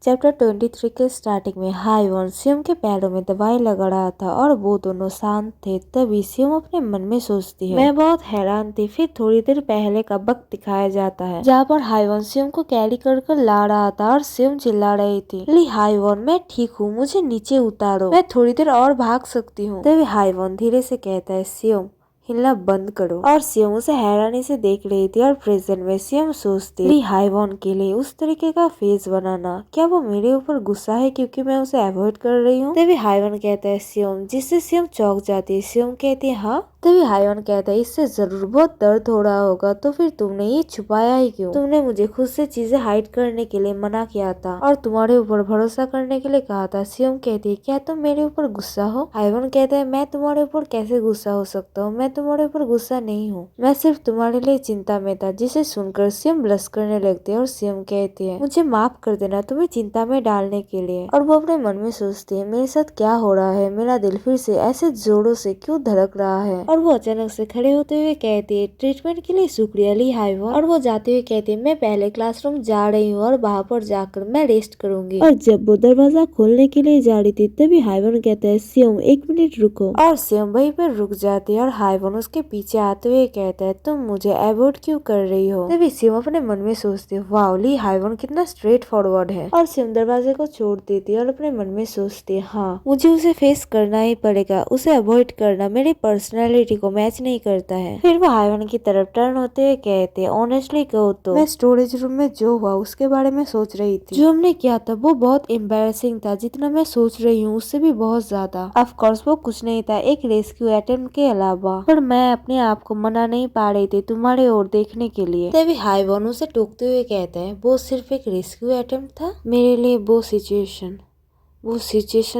Chapter 23 के starting में हाईवॉन Siem के पैरों में दवाई लगा रहा था और वो दोनों शांत थे। तभी सियम अपने मन में सोचती है, मैं बहुत हैरान थी। फिर थोड़ी देर पहले का वक्त दिखाया जाता है जहाँ पर हाईवॉन सियम को कैरी कर ला रहा था और सियम चिल्ला रही थी, ली हाईवॉन मैं ठीक हूँ, मुझे नीचे उतारो, मैं थोड़ी देर और भाग सकती हूँ। तभी हाईवॉन धीरे से कहता है, सियम हिलना बंद करो। और सियम उसे हैरानी से देख रही थी और प्रेजेंट में सियम सोचती, ली हाईवॉन के लिए उस तरीके का फेस बनाना, क्या वो मेरे ऊपर गुस्सा है क्योंकि मैं उसे अवॉइड कर रही हूँ। तभी हाईवॉन कहता है सियम, जिससे सियम चौंक जाती है। सियम कहती है हाँ। तभी हाईवॉन कहता है, इससे जरूर बहुत दर्द हो रहा होगा, तो फिर तुमने ये छुपाया ही क्यों? तुमने मुझे खुद से चीजें हाइड करने के लिए मना किया था और तुम्हारे ऊपर भरोसा करने के लिए कहा था। सियम कहती है, क्या तुम मेरे ऊपर गुस्सा हो? हाईवॉन कहता है, मैं तुम्हारे ऊपर कैसे गुस्सा हो सकता हूँ, मैं तुम्हारे ऊपर गुस्सा नहीं हूँ, मैं सिर्फ तुम्हारे लिए चिंता में था। जिसे सुनकर सियम ब्लश करने लगती है और सियम कहती है, मुझे माफ कर देना तुम्हें चिंता में डालने के लिए। और वो अपने मन में सोचती है, मेरे साथ क्या हो रहा है, मेरा दिल फिर से ऐसे जोरों से क्यों धड़क रहा है। और वो अचानक से खड़े होते हुए कहती है, ट्रीटमेंट के लिए शुक्रिया ली हाईवॉन। और वो जाते हुए कहती है, मैं पहले क्लासरूम जा रही हूँ और वहाँ पर जाकर मैं रेस्ट करूंगी। और जब वो दरवाजा खोलने के लिए जा रही थी तभी हाईवॉन कहता है, सियम एक मिनट रुको। और सियम वहीं पर रुक जाती है और हाईवॉन उसके पीछे आते हुए कहता है, तुम मुझे अवॉइड क्यों कर रही हो? तभी सियम अपने मन में सोचती है, वाओ ली हाईवॉन कितना स्ट्रेट फॉरवर्ड है। और सियम दरवाजे को छोड़ देती है और अपने मन में सोचती है, हाँ मुझे उसे फेस करना ही पड़ेगा, उसे अवॉइड करना मेरी पर्सनैलिटी को मैच नहीं करता है। फिर वो हाईवॉन की तरफ टर्न होते हुए कहते हैं, ऑनेस्टली कहो तो मैं स्टोरेज रूम में जो हुआ उसके बारे में सोच रही थी। जो हमने किया था वो बहुत एम्बैरेसिंग था, जितना मैं सोच रही हूँ उससे भी बहुत ज्यादा। ऑफ कोर्स वो कुछ नहीं था एक रेस्क्यू अटेम्प्ट के अलावा, पर मैं अपने आप को मना नहीं पा रही थी तुम्हारे ओर देखने के लिए। तभी हाईवॉन उसे टोकते हुए कहते हैं, वो सिर्फ एक रेस्क्यू अटेम्प्ट था मेरे लिए, वो सिचुएशन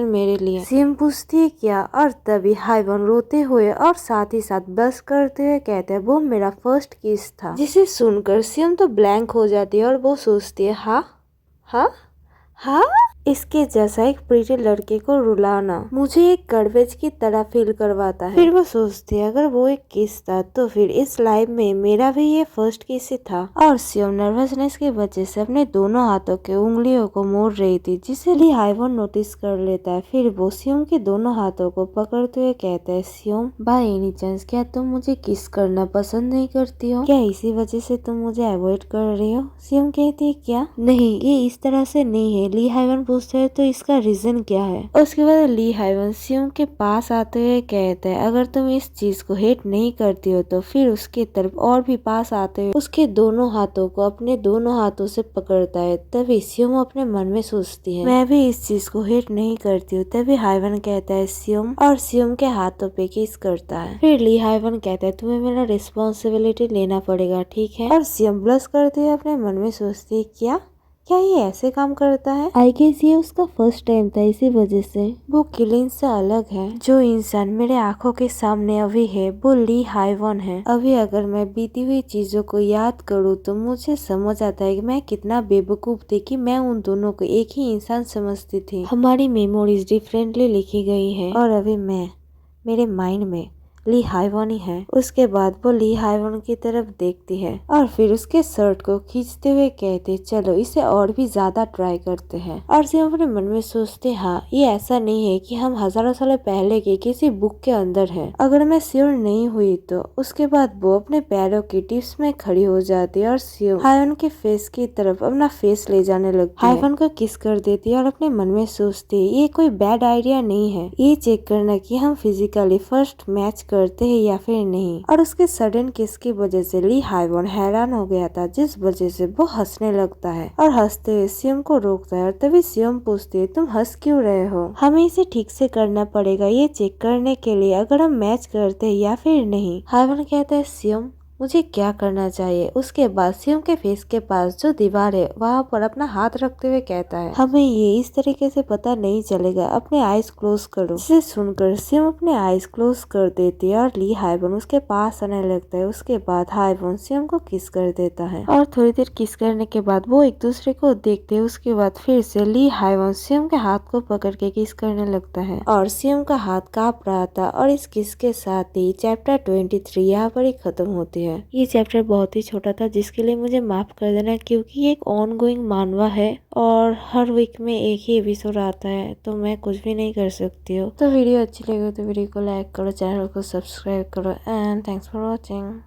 मेरे लिए। सियम पूछती है क्या? और तभी हाईवॉन रोते हुए और साथ ही साथ बस करते हुए कहते हैं, वो मेरा फर्स्ट किस था। जिसे सुनकर सियम तो ब्लैंक हो जाती है और वो सोचती है, हाँ हाँ हाँ, इसके जैसा एक प्रीटी लड़के को रुलाना मुझे एक गड़बेज की तरह फील करवाता है। फिर वो सोचती है, अगर वो एक किस था तो फिर इस लाइफ में मेरा भी ये फर्स्ट किस ही था। और सियम नर्वसनेस की वजह से अपने दोनों हाथों के उंगलियों को मोड़ रही थी, जिसे ली हाईवॉन नोटिस कर लेता है। फिर वो सियम के दोनों हाथों को पकड़ते हुए कहता है, सियम बाय एनी चांस क्या तुम मुझे किस करना पसंद नहीं करती हो? क्या इसी वजह से तुम मुझे अवॉइड कर रही हो? सियम कहती है, क्या नहीं, ये इस तरह से नहीं है। ली हाईवॉन पूछते है, तो इसका रीजन क्या है? उसके बाद ली हाईवॉन सियम के पास आते हुए कहते हैं, अगर तुम इस चीज को हेट नहीं करती हो तो फिर उसके तरफ और भी पास आते हुए उसके दोनों हाथों को अपने दोनों हाथों से पकड़ता है। तभी सियम अपने मन में सोचती है, मैं भी इस चीज को हेट नहीं करती हूँ। तभी हाईवॉन कहता है सियम, और सियम के हाथों पे किस करता है। फिर ली हाईवॉन कहता है, तुम्हें मेरा रिस्पॉन्सिबिलिटी लेना पड़ेगा, ठीक है? और सियम ब्लश करते हुए अपने मन में सोचती है, क्या ये ऐसे काम करता है? आई गेस ये उसका फर्स्ट टाइम था, इसी वजह से वो किलिंग से अलग है। जो इंसान मेरे आंखों के सामने अभी है वो ली हाईवॉन है। अभी अगर मैं बीती हुई चीजों को याद करूँ तो मुझे समझ आता है कि मैं कितना बेवकूफ थी कि मैं उन दोनों को एक ही इंसान समझती थी। हमारी मेमोरीज डिफरेंटली लिखी गई है और अभी मेरे माइंड में ली हाईवॉन ही है। उसके बाद वो ली हाईवॉन की तरफ देखती है और फिर उसके शर्ट को खींचते हुए कहते, चलो इसे और भी ज्यादा ट्राई करते हैं। और सिर्फ अपने मन में सोचते, हाँ ये ऐसा नहीं है कि हम हजारों साल पहले के किसी बुक के अंदर है। अगर मैं श्योर नहीं हुई तो उसके बाद वो अपने पैरों की टिप्स में खड़ी हो जाती है और सियम हाईवॉन के फेस की तरफ अपना फेस ले जाने लगती है। हाईवॉन को किस कर देती है और अपने मन में सोचती है, ये कोई बैड आइडिया नहीं है ये चेक करना कि हम फिजिकली फर्स्ट मैच करते हैं या फिर नहीं। और उसके सडन किस की वजह से ली हाईवॉन हैरान हो गया था, जिस वजह से वो हंसने लगता है और हंसते हुए सियम को रोकता है। और तभी सियम पूछती है, तुम हंस क्यों रहे हो? हमें इसे ठीक से करना पड़ेगा ये चेक करने के लिए अगर हम मैच करते हैं या फिर नहीं। हाईवॉन कहता है, सियम मुझे क्या करना चाहिए? उसके बाद सियम के फेस के पास जो दीवार है वहाँ पर अपना हाथ रखते हुए कहता है, हमें ये इस तरीके से पता नहीं चलेगा, अपने आईज क्लोज करो। जिसे सुनकर सियम अपने आईज क्लोज कर देती है और ली हाईवॉन उसके पास आने लगता है। उसके बाद हाईवॉन सियम को किस कर देता है और थोड़ी देर किस करने के बाद वो एक दूसरे को देखते हैं। उसके बाद फिर से ली हाईवॉन सियम के हाथ को पकड़ के किस करने लगता है और सियम का हाथ कांप रहा था। और इस किस के साथ ही चैप्टर 23 यहाँ पर ही खत्म होती है। है। ये चैप्टर बहुत ही छोटा था जिसके लिए मुझे माफ कर देना, क्योंकि ये एक ऑन गोइंग मानवा है और हर वीक में एक ही एपिसोड आता है तो मैं कुछ भी नहीं कर सकती हूँ। तो वीडियो अच्छी लगी हो तो वीडियो को लाइक करो, चैनल को सब्सक्राइब करो एंड थैंक्स फॉर वॉचिंग।